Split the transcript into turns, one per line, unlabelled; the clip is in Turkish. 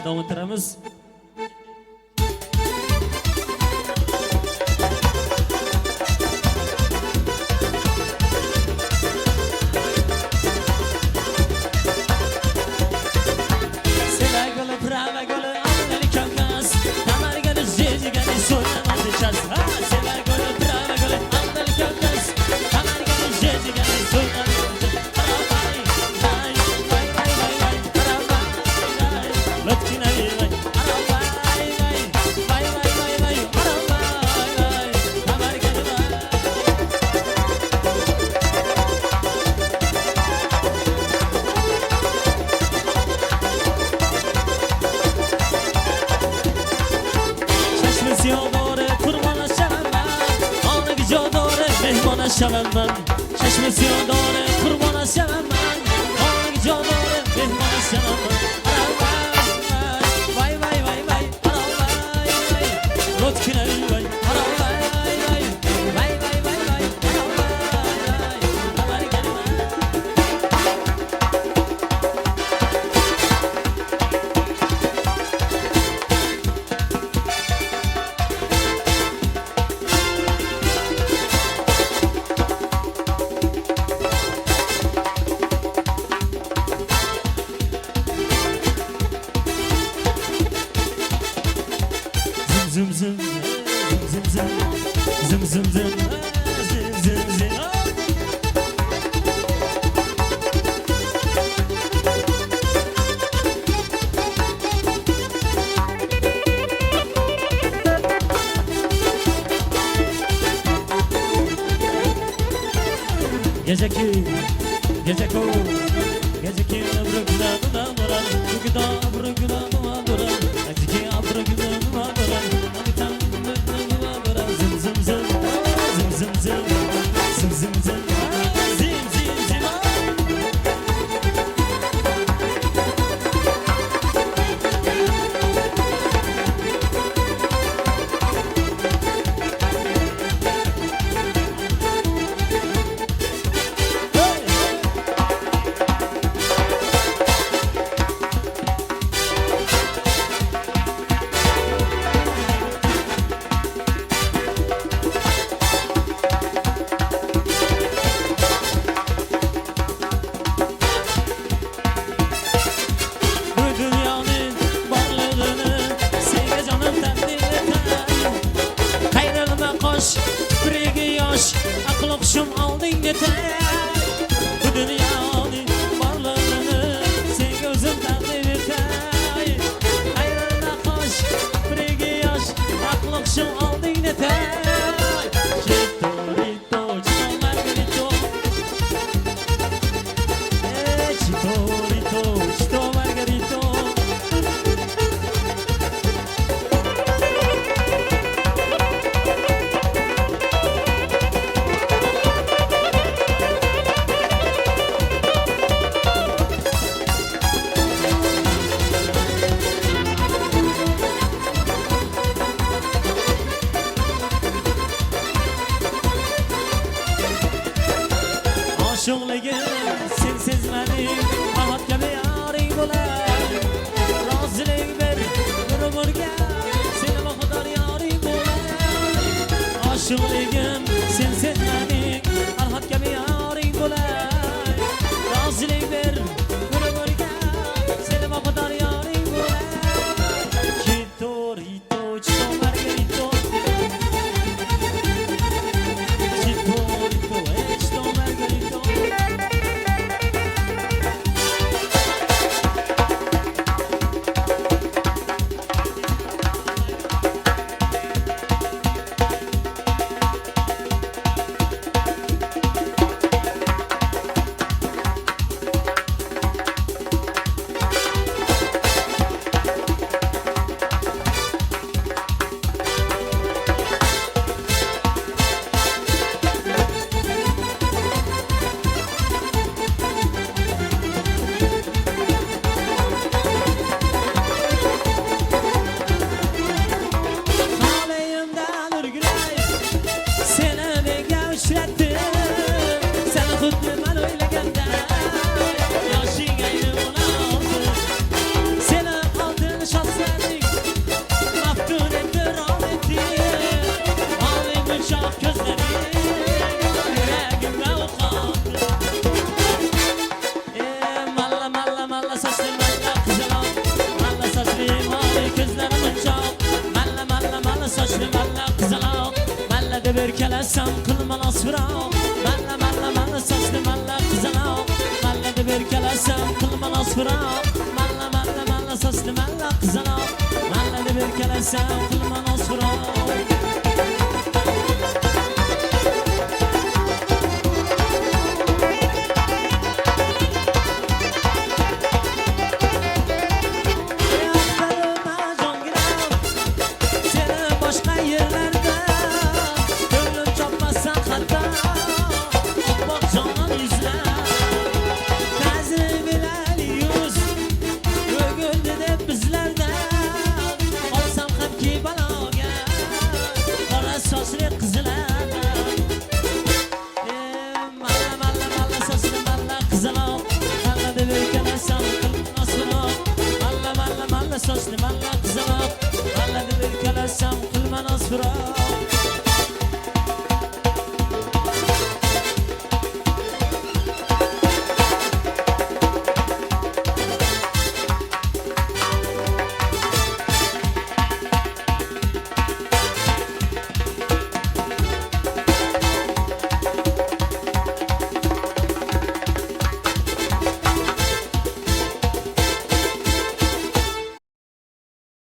eshitishda davom ettiramiz. شوم من چشم سیاه داره قربان شوم من آنگ جا داره مهمان شوم من وای وای وای وای وای وای رد کنه وای وای وای وای وای وای وای زم زم زم زم زم زم زم زم زم Geceki geceko geceki abrıgıdanına duran bugüda abrıgıdanına duran geceki abrıgıdanına duran abitan abrıgıdanına duran zım zım zım zım zım zım zım zım zım zim zim zim kelasam qilma nosfiroq malla malla malla sochli malla qizaloq malla deb erkalasam qilma nosfiroq malla malla malla sochli malla qizaloq malla deb erkalasam qilma nosfiroq sochli malla qizaloq malla deb erkalasam qilma nosfiroq